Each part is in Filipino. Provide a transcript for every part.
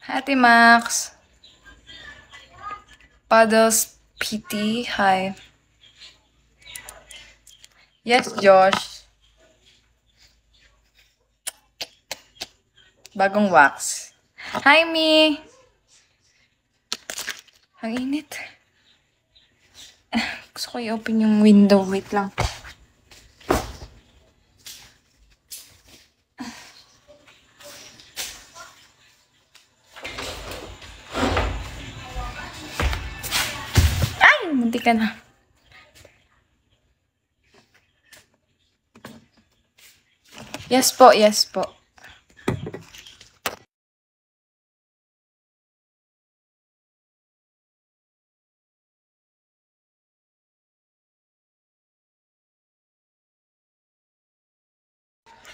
Ate Max. Paddles PT. Hi. Yes, Josh. Bagong wax. Hi, Mi. Ang init. Gusto ko i-open yung window. Wait lang. Ay! Munti ka na. Yes po, yes po.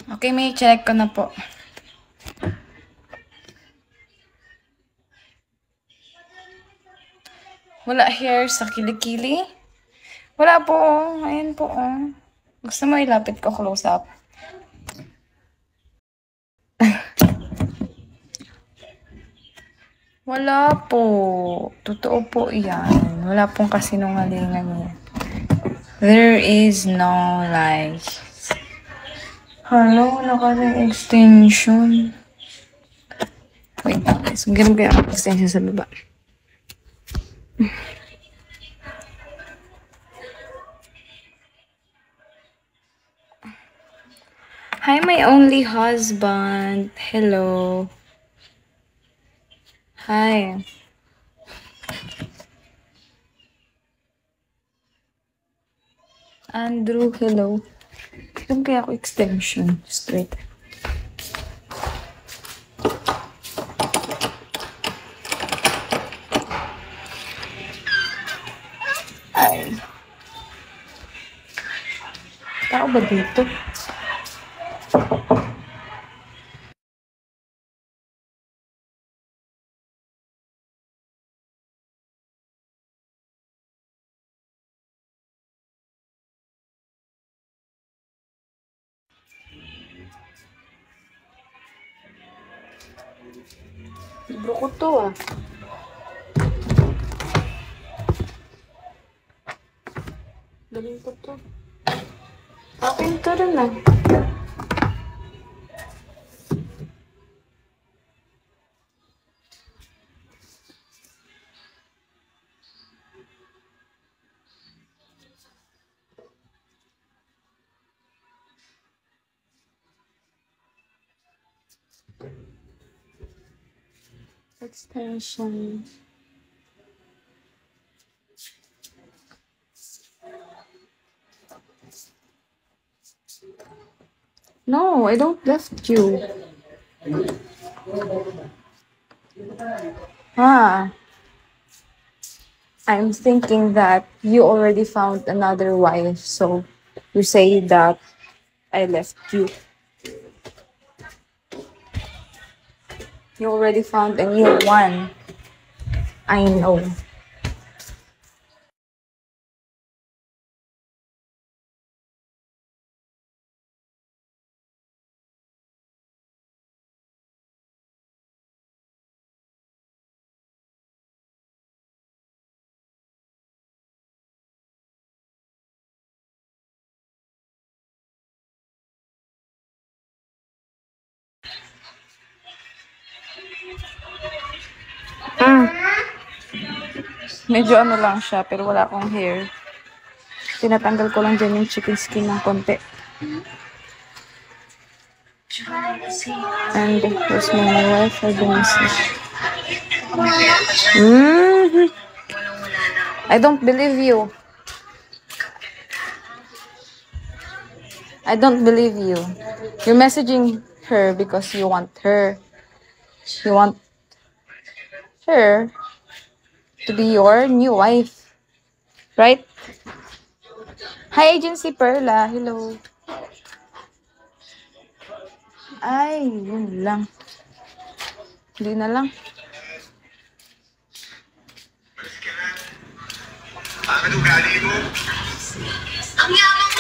Okay, may check ko na po. Wala hair sa kilikili? Wala po. Ayan po. Gusto mo ilapit ko close up? Wala po. Totoo po yan. Wala pong kasinungalingan yan. There is no lies. Hello, wala ka ng extension. Wait lang guys. Ganun kaya ang extension sa baba. Hi, my only husband. Hello. Hi. Andrew, hello. Ganun kaya ako extension. Straight. Ay. Tao ba dito? Libro ko to Galing ko to. Akin to rin Extension. No, I don't left you. I'm thinking that you already found another wife, so you say that I left you. You already found a new one. I know. Medyo ano lang siya, pero wala akong hair. Tinatanggal ko lang dyan yung chicken skin ng konti. And here's my wife. I don't see. I don't believe you. I don't believe you. You're messaging her because you want her. You want her to be your new wife. Right? Hi, Agency Perla. Hello. Ay, yun lang. Hindi na lang. Ang yaman